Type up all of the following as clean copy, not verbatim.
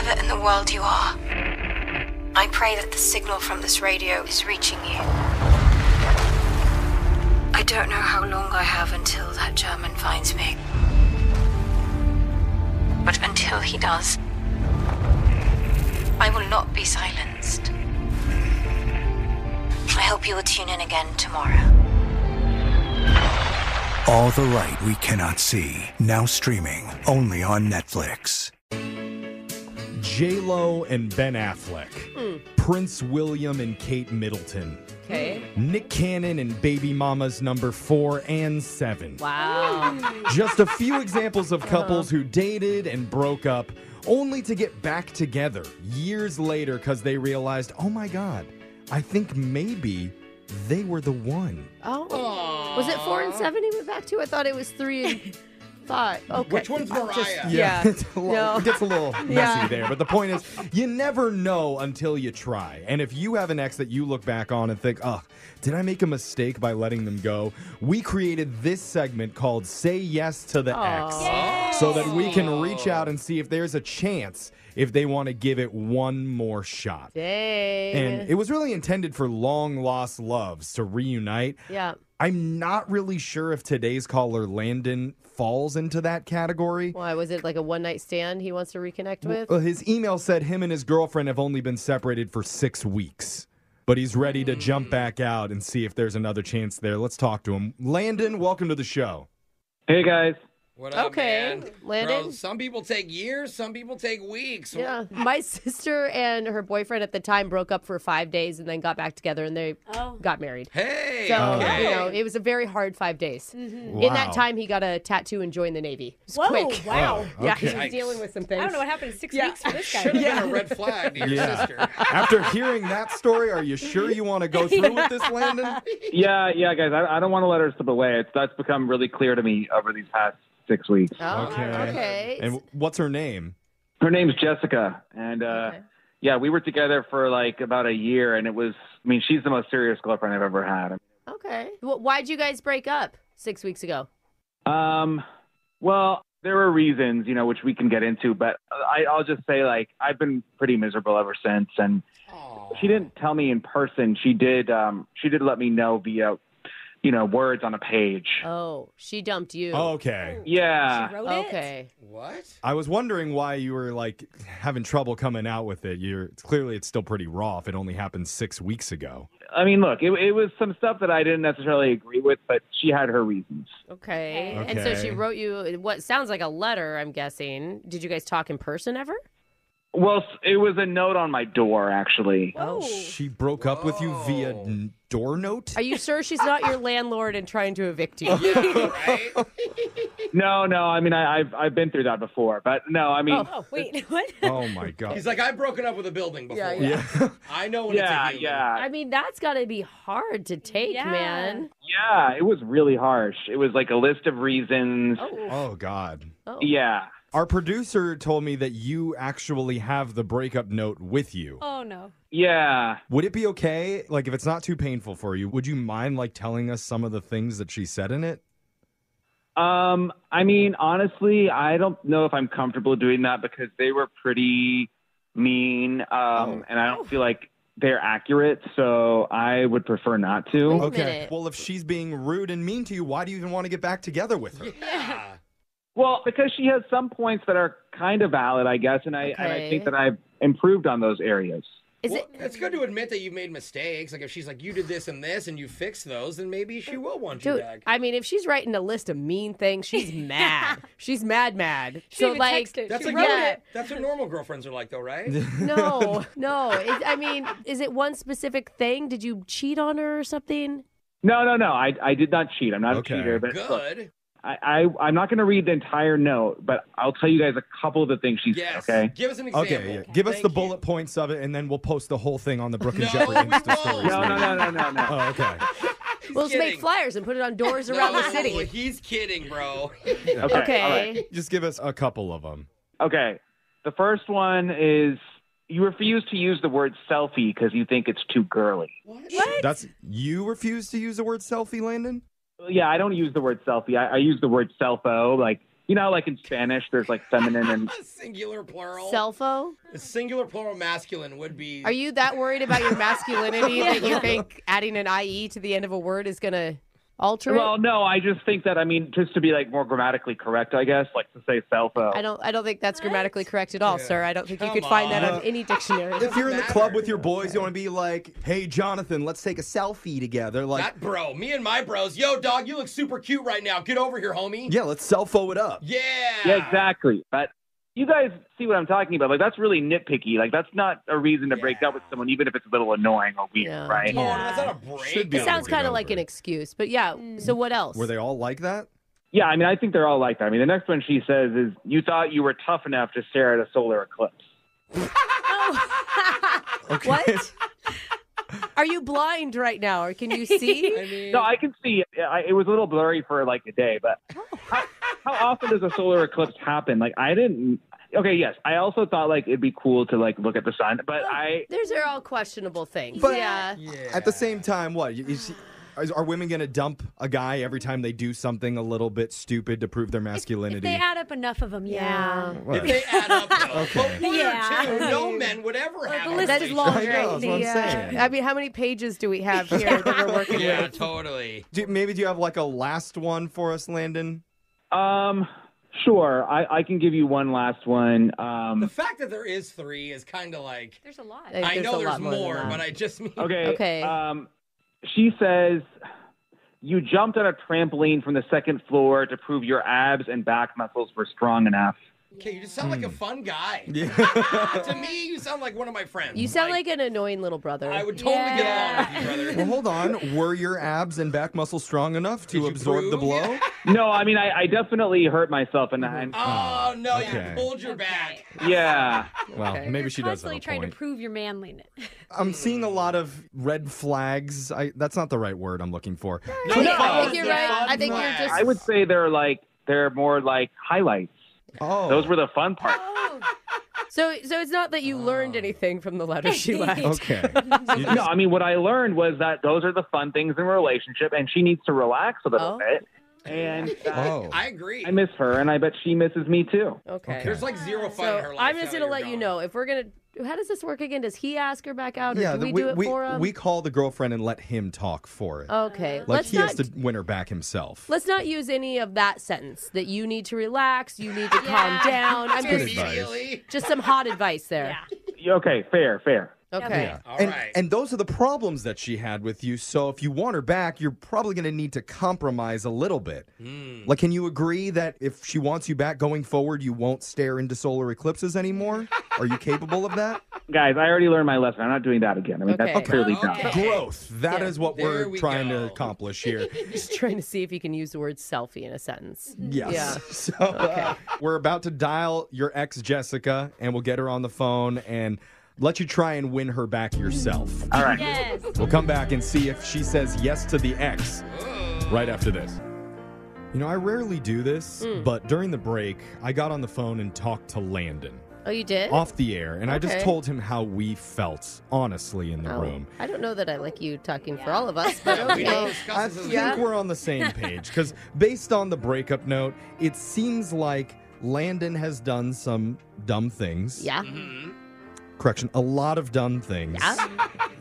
wherever in the world you are, I pray that the signal from this radio is reaching you. I don't know how long I have until that German finds me. But until he does, I will not be silenced. I hope you will tune in again tomorrow. All the light we cannot see, now streaming only on Netflix. J-Lo and Ben Affleck. Prince William and Kate Middleton. Okay. Nick Cannon and baby mamas number 4 and 7. Wow. Just a few examples of couples who dated and broke up only to get back together years later because they realized, oh my God, I think maybe they were the one. Oh. Aww. Was it 4 and 7 he went back to? I thought it was 3 and 5. Okay. Which one's Mariah? Yeah. It gets a little messy there. But the point is, you never know until you try. And if you have an ex that you look back on and think, oh, did I make a mistake by letting them go? We created this segment called Say Yes to the Ex. Yay. So that we can reach out and see if there's a chance if they want to give it one more shot. Dang. And it was really intended for long-lost loves to reunite. Yeah. I'm not really sure if today's caller, Landon, falls into that category. Why? Was it like a one-night stand he wants to reconnect with? Well, his email said him and his girlfriend have only been separated for 6 weeks. But he's ready to jump back out and see if there's another chance there. Let's talk to him. Landon, welcome to the show. Hey, guys. What up, Okay, man? Landon? Bro, some people take years, some people take weeks. Yeah. My sister and her boyfriend at the time broke up for 5 days and then got back together and they got married. Hey! So, okay. it was a very hard 5 days. Wow. In that time, he got a tattoo and joined the Navy. It was quick. Wow. Oh, Yeah, okay. he was dealing with some things. I don't know what happened in 6 weeks for this guy. Should have been a red flag to your sister. After hearing that story, are you sure you want to go through with this, Landon? Yeah, guys. I don't want to let her slip away. That's become really clear to me over these past 6 weeks. Oh, okay. And what's her name? Her name's Jessica, and yeah, we were together for like about a year, and she's the most serious girlfriend I've ever had. Okay. Why'd you guys break up 6 weeks ago? Well, there were reasons, which we can get into, but I'll just say, like, I've been pretty miserable ever since, and she didn't tell me in person. She did let me know via, words on a page. Oh, she dumped you. Okay. Yeah. She wrote it? Okay. What? I was wondering why you were, like, having trouble coming out with it. Clearly, it's still pretty raw if it only happened 6 weeks ago. I mean, look, it was some stuff that I didn't necessarily agree with, but she had her reasons. Okay. And so she wrote you what sounds like a letter, I'm guessing. Did you guys talk in person ever? Well, it was a note on my door, actually. Oh. She broke up with you via door note? Are you sure she's not your landlord and trying to evict you? Yeah, right? No. I mean, I've been through that before, but no. I mean, Oh, wait, what? Oh, my God. He's like, I've broken up with a building before. Yeah. I know when it's a human. I mean, that's got to be hard to take, man. Yeah, it was really harsh. It was like a list of reasons. Oh, God. Oh. Yeah. Our producer told me that you actually have the breakup note with you. Oh, no. Yeah. Would it be okay, like, if it's not too painful for you, would you mind, like, telling us some of the things that she said in it? I mean, honestly, I don't know if I'm comfortable doing that because they were pretty mean, and I don't feel like they're accurate, so I would prefer not to. Wait a Okay. minute. Well, if she's being rude and mean to you, why do you even want to get back together with her? Yeah. Well, because she has some points that are kind of valid, I guess, and I think that I've improved on those areas. It's good to admit that you've made mistakes. Like, if she's like, you did this and this, and you fixed those, then maybe she will want you Dude, back. I mean, if she's writing a list of mean things, she's mad. She's mad. She even texted. That's She like wrote that- it. That's what normal girlfriends are like, though, right? No. I mean, is it one specific thing? Did you cheat on her or something? No. I did not cheat. I'm not a cheater. But look, Good. I'm not going to read the entire note, but I'll tell you guys a couple of the things she said, okay? Give us an example. Okay, yeah. Give us Thank the you. bullet points of it, and then we'll post the whole thing on the Brooke and No, Jeffrey we Insta won't. stories. No. Oh, okay. Well, let's make kidding. flyers and put it on doors around the city. He's kidding, bro. Okay. All right. Just give us a couple of them. Okay. The first one is you refuse to use the word selfie because you think it's too girly. What? That's you refuse to use the word selfie, Landon? Yeah, I don't use the word selfie. I use the word selfo. Like, you know, like in Spanish, there's like feminine and Singular, plural. Selfo? Singular, plural, masculine would be. Are you that worried about your masculinity that you think adding an IE to the end of a word is going to alter it? well, no, I just think that, I mean, just to be like more grammatically correct, I guess, like to say selfo. I don't think that's grammatically correct at all, sir. I don't think you could Come find that on. on any dictionary. If you're in the matter. club with your boys, you want to be like, hey, Jonathan, let's take a selfie together. Like, That bro, me and my bros. Yo, dog, you look super cute right now. Get over here, homie. yeah, let's selfo it up. Yeah. Yeah, exactly. But you guys see what I'm talking about. Like, that's really nitpicky. Like, that's not a reason to break up with someone, even if it's a little annoying or weird, Yeah. right? Oh, that's not a break. Should be It sounds kind of like an excuse, but yeah. So what else? Were they all like that? Yeah, I mean, I think they're all like that. I mean, the next one she says is, you thought you were tough enough to stare at a solar eclipse. Okay. What? Are you blind right now, or can you see? I mean, No, I can see it. It was a little blurry for like a day, but how often does a solar eclipse happen? Like, I didn't. Okay, yes. I also thought like it'd be cool to like look at the sun, but Those are all questionable things. But- yeah. At the same time, what? Are women going to dump a guy every time they do something a little bit stupid to prove their masculinity? If they add up enough of them, yeah. if they add up, though. Okay. But one Yeah. or two, no men would ever have the a list is relationship. long. I know, that's what I'm saying. I mean, how many pages do we have here that we're working Yeah, with? totally. Maybe do you have like a last one for us, Landon? Sure. I can give you one last one. The fact that there is 3 is kind of like. There's a lot. I There's know a there's lot more than more, that. but I just mean. Okay. Okay. She says, you jumped on a trampoline from the second floor to prove your abs and back muscles were strong enough. Okay, you just sound like a fun guy. Yeah. To me, you sound like one of my friends. You sound like an annoying little brother. I would totally get along with you, brother. Well, hold on. Were your abs and back muscles strong enough to Did you absorb the prove? blow? No, I mean, I definitely hurt myself. And Oh, no, Okay. you pulled your back. yeah. Well, maybe You're she does have constantly a trying to point. prove your manliness. I'm seeing a lot of red flags. That's not the right word I'm looking for. No, I think you're right. I think you're flag. just. I would say they're more like highlights. Oh. Those were the fun parts. So it's not that you learned anything from the letter she left. Okay. You No, I mean, what I learned was that those are the fun things in a relationship, and she needs to relax a little Oh. bit. And Oh. I agree. I miss her, and I bet she misses me too. Okay. There's like zero fun in her So life. I'm just now gonna you're let you gone. know if we're gonna. How does this work again? Does he ask her back out, or Yeah, do we do it for him? we call the girlfriend and let him talk for it. Okay. Like let's he not. has to win her back himself. Let's not use any of that sentence. That you need to relax. You need to calm down. I'm Good just advice. Immediately. just some hot advice there. Okay, fair. Okay. Yeah. All and, right. and those are the problems that she had with you. So if you want her back, you're probably going to need to compromise a little bit. Like, can you agree that if she wants you back going forward, you won't stare into solar eclipses anymore? Are you capable of that? Guys, I already learned my lesson. I'm not doing that again. I mean, Okay. that's clearly done. Okay. Growth. That is what There we're we trying go. to accomplish here. Just trying to see if you can use the word selfie in a sentence. Yes. Yeah. So we're about to dial your ex, Jessica, and we'll get her on the phone and let you try and win her back yourself. All right. Yes. We'll come back and see if she says yes to the ex right after this. You know, I rarely do this, but during the break, I got on the phone and talked to Landon Oh, you did? off the air, and I just Okay. told him how we felt, honestly, in the Oh, room. I don't know that I like you talking for all of us, but We don't okay. discuss I this as a think group. we're on the same page, because based on the breakup note, it seems like Landon has done some dumb things. Yeah. Correction, a lot of dumb things Yeah.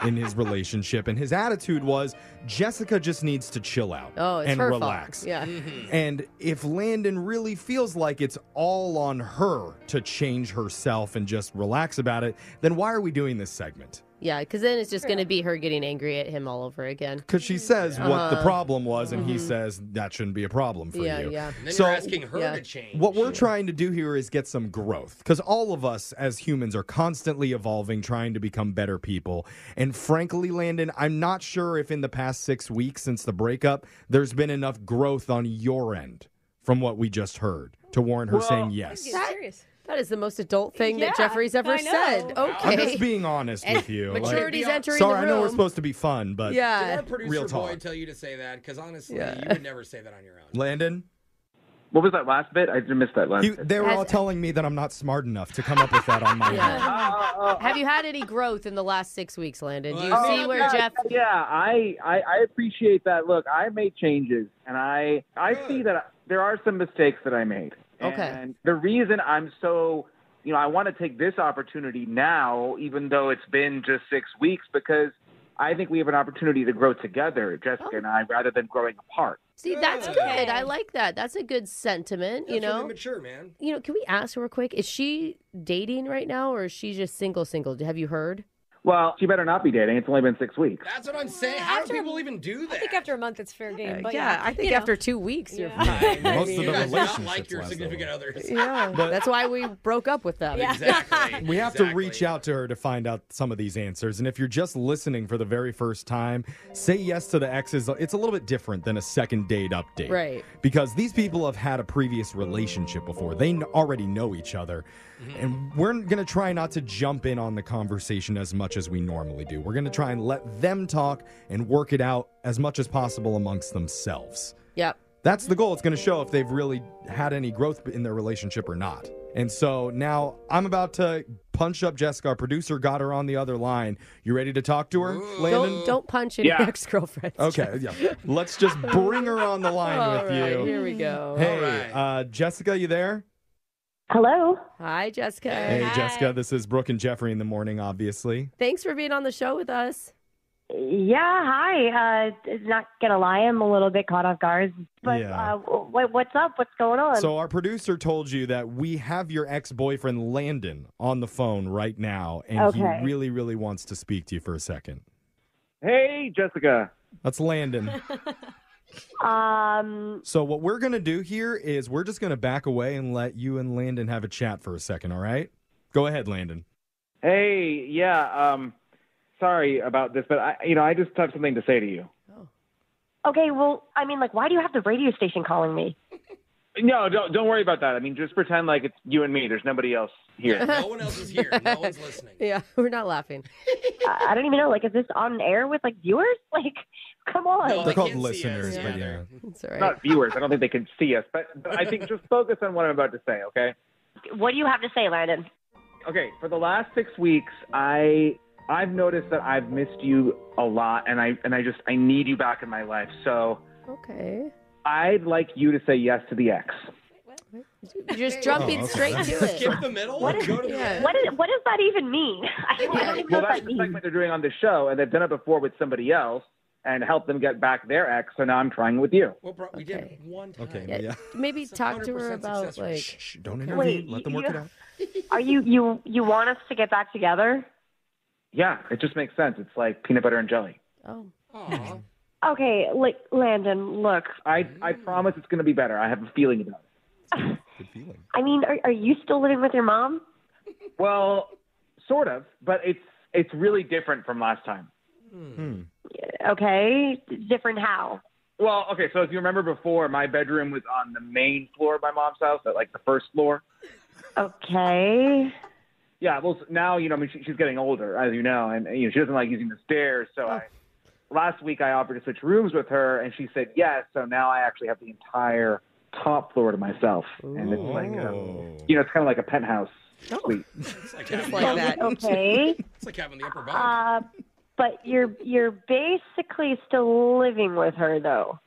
in his relationship. And his attitude was, Jessica just needs to chill out Oh, it's and her relax. fault. Yeah. And if Landon really feels like it's all on her to change herself and just relax about it, then why are we doing this segment? Yeah, because then it's just going to be her getting angry at him all over again. Because she says what the problem was, and he says that shouldn't be a problem for Yeah, you. yeah. And then So, you're asking her yeah. to change. What we're trying to do here is get some growth, because all of us as humans are constantly evolving, trying to become better people. And frankly, Landon, I'm not sure if in the past 6 weeks since the breakup, there's been enough growth on your end from what we just heard to warrant her saying yes. Get serious. That is the most adult thing Yeah, that Jeffrey's ever I know. said. I'm Okay. just being honest with you. Like, Maturity's entering sorry, the I room. know we're supposed to be fun, but Did Yeah. our producer Real boy talk. tell you to say that? Because honestly, Yeah. you would never say that on your own. Landon, What was that last bit? I missed that last bit. they were Has- all telling me that I'm not smart enough to come up with that on my own. Yeah. Have you had any growth in the last 6 weeks, Landon? Do you Well, see where Jeff... Yeah, I appreciate that. Look, I made changes, and I see that there are some mistakes that I made. Okay. And the reason I'm so, I want to take this opportunity now, even though it's been just 6 weeks, because I think we have an opportunity to grow together, Jessica and I, rather than growing apart. See, that's good. I like that. That's a good sentiment, That's really mature, man. Can we ask her real quick? Is she dating right now, or is she just single? Have you heard? Well, she better not be dating. It's only been 6 weeks. That's what I'm saying. How do people even do that? I think after a month it's fair game. But I think after 2 weeks you're fine. Most of the You guys not relationships like your last significant that others. Yeah, that's why we broke up with them. Yeah. Exactly. We have to reach out to her to find out some of these answers. And if you're just listening for the very first time, say yes to the exes. It's a little bit different than a second date update. Right. Because these people have had a previous relationship before. They already know each other. And we're going to try not to jump in on the conversation as much as we normally do. We're going to try and let them talk and work it out as much as possible amongst themselves. Yep. That's the goal. It's going to show if they've really had any growth in their relationship or not. And so now I'm about to punch up Jessica. Our producer got her on the other line. You ready to talk to her, Landon? Don't punch any ex-girlfriends. Okay, yeah. Let's just bring her on the line All with right, you. here we go. Hey, Jessica, you there? Hello. Hi, Jessica. Hey, Jessica. This is Brooke and Jeffrey in the morning, obviously. Thanks for being on the show with us. Yeah, hi. Not gonna lie, I'm a little bit caught off guard. But Yeah. what's up? What's going on? So our producer told you that we have your ex-boyfriend Landon on the phone right now, and he really, really wants to speak to you for a second. Hey, Jessica. That's Landon. So what we're going to do here is we're just going to back away and let you and Landon have a chat for a second, all right? Go ahead, Landon. Hey, sorry about this, but I just have something to say to you. Okay, well, I mean, why do you have the radio station calling me? No, don't worry about that. I mean, just pretend like it's you and me. There's nobody else here. No one else is here. No one's listening. Yeah, we're not laughing. I don't even know. Is this on air with viewers? Come on. No, They're called can't see us. listeners, but yeah. It's all right. Not viewers. I don't think they can see us, but I think just focus on what I'm about to say, okay? What do you have to say, Landon? Okay, for the last 6 weeks, I've noticed that I've missed you a lot, and I need you back in my life. So Okay. I'd like you to say yes to the ex. You're just jumping straight to it. Skip the middle and go to the end. What does that even mean? I don't even know Well, what that's that the means. segment they're doing on the show, and they've done it before with somebody else and helped them get back their ex. So now I'm trying it with you. Well, bro, we did it one time. Okay, Yeah, yeah. maybe It's a talk to her 100% about success rate. Shh, don't intervene. Wait, Let them work it out. Are you want us to get back together? Yeah, it just makes sense. It's like peanut butter and jelly. Oh. Aw. Okay, Landon, look. I promise it's going to be better. I have a feeling about it. Good feeling. I mean, are you still living with your mom? Well, sort of, but it's really different from last time. Okay, different how? Well, okay, so if you remember before, my bedroom was on the main floor of my mom's house, at the first floor. Okay. Yeah, well, now, she's getting older, as you know, and, she doesn't like using the stairs. So last week I offered to switch rooms with her, and she said yes. So now I actually have the entire top floor to myself. And it's it's kind of like a penthouse suite. It's like Just having like the, that. Okay. it's like having the upper bunk. But you're basically still living with her, though.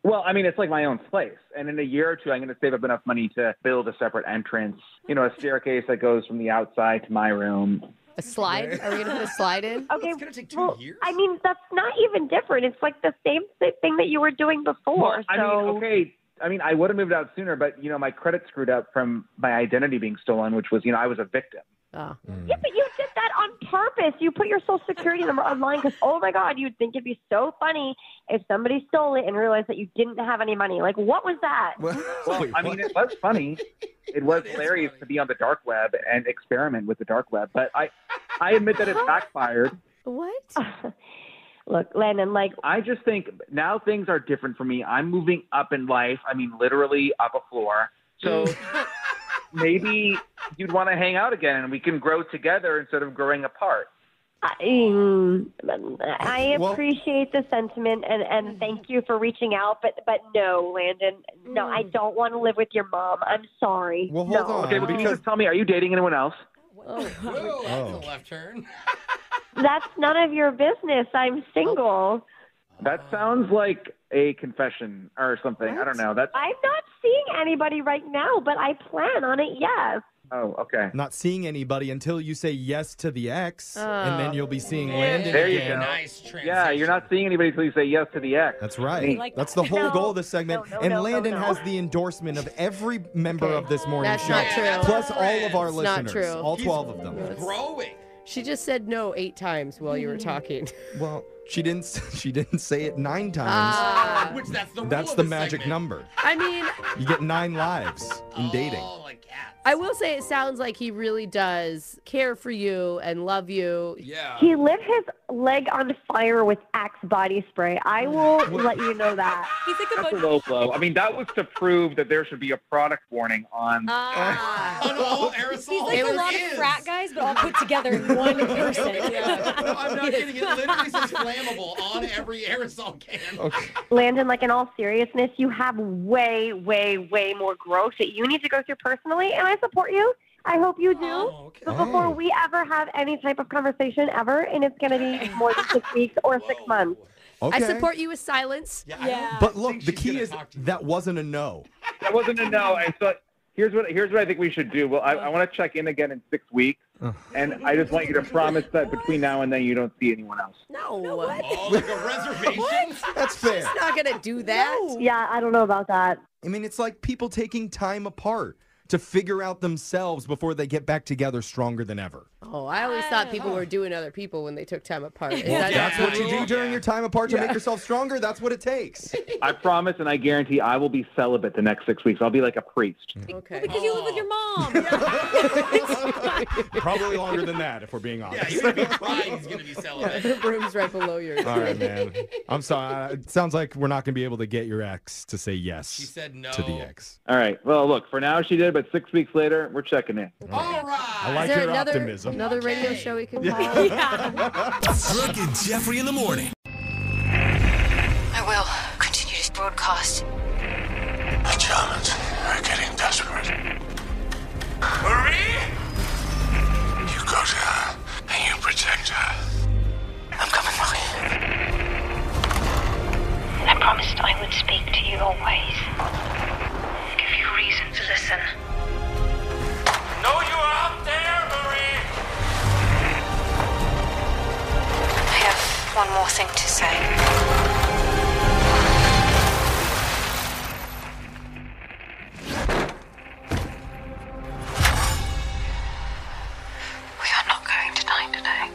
Well, I mean, it's like my own place. And in a year or two, I'm going to save up enough money to build a separate entrance, a staircase that goes from the outside to my room. A slide? Are we going to put a slide in? Okay. It's going to take 2 years. I mean, that's not even different. It's like the same thing that you were doing before. I would have moved out sooner, but, my credit screwed up from my identity being stolen, which was, I was a victim. Oh. Yeah, but you did that on purpose. You put your social security number online because, oh my God, you'd think it'd be so funny if somebody stole it and realized that you didn't have any money. What was that? Well, it was funny. It was hilarious to be on the dark web and experiment with the dark web, but I admit that it backfired. What? Look, Landon, I just think now things are different for me. I'm moving up in life. I mean, literally up a floor. So maybe you'd want to hang out again and we can grow together instead of growing apart. I appreciate the sentiment and thank you for reaching out, but no, Landon, no, I don't want to live with your mom. I'm sorry. Well, hold on. Okay, but can you just tell me, are you dating anyone else? Whoa, that's a left turn. That's none of your business. I'm single. That sounds like a confession or something. I don't know. That's I'm not seeing anybody right now, but I plan on it, yes. Oh, okay. Not seeing anybody until you say yes to the ex, and then you'll be seeing Landon There you again. go. Nice transition. Yeah, you're not seeing anybody until you say yes to the ex. That's right. like That's the whole No. goal of this segment. No, and no, Landon no. has the endorsement of every member of this morning That's show. not true. Plus all of our It's not listeners. true. All 12 of them. Growing. She just said no 8 times while you were talking. Well, she didn't say it 9 times. Which that's the rule That's of the this magic segment. number. I mean, You get 9 lives in dating. Oh, like cats. I will say it sounds like he really does care for you and love you. Yeah. He lit his leg on fire with Axe body spray. I will let you know that. He's like a That's a bunch. low blow. I mean, that was to prove that there should be a product warning on. On all aerosol. He's like It a was- lot of frat guys, but all put together in one person. No, I'm not kidding. It literally says flammable on every aerosol can. Okay. Landon, like in all seriousness, you have way, way, way more growth that you need to go through personally, and I support you. I hope you do. Oh, okay. But before we ever have any type of conversation ever, and it's going to be more than 6 weeks or 6 months. Okay. I support you with silence. Yeah. But look, the she's key gonna is talk to you. that wasn't a no. That wasn't a no. And so here's what I think we should do. Well, I want to check in again in 6 weeks, and I just want you to promise that between now and then you don't see anyone else. No. Oh, like a reservation? That's fair. He's not going to do that. Yeah, I don't know about that. I mean, it's like people taking time apart to figure out themselves before they get back together stronger than ever. Oh, I always thought people were doing other people when they took time apart. Is Well, that that's not what you true? do during your time apart to make yourself stronger. That's what it takes. I promise, and I guarantee I will be celibate the next 6 weeks. I'll be like a priest. Okay. Because you live with your mom. Probably longer than that, if we're being Yeah, honest. you're going to be crying. He's going to be celibate. The room's right below yours. All right, man. I'm sorry. It sounds like we're not going to be able to get your ex to say yes She said no. to the ex. All right. Well, look, for now she did, but 6 weeks later, we're checking in. All I right. like Is there your optimism. another radio show we can call? Brooke and Jeffrey in the morning. I will continue this broadcast. The Germans are getting desperate. Marie? You go to her and you protect her. I'm coming, Marie. I promised I would speak to you always. Give you reason to listen. No, you are up there, Marie! I have one more thing to say. We are not going to dine today.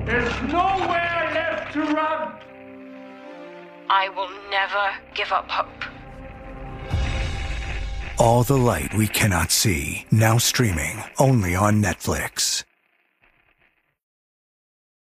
There's nowhere left to run! I will never give up hope. All the light we cannot see. Now streaming only on Netflix.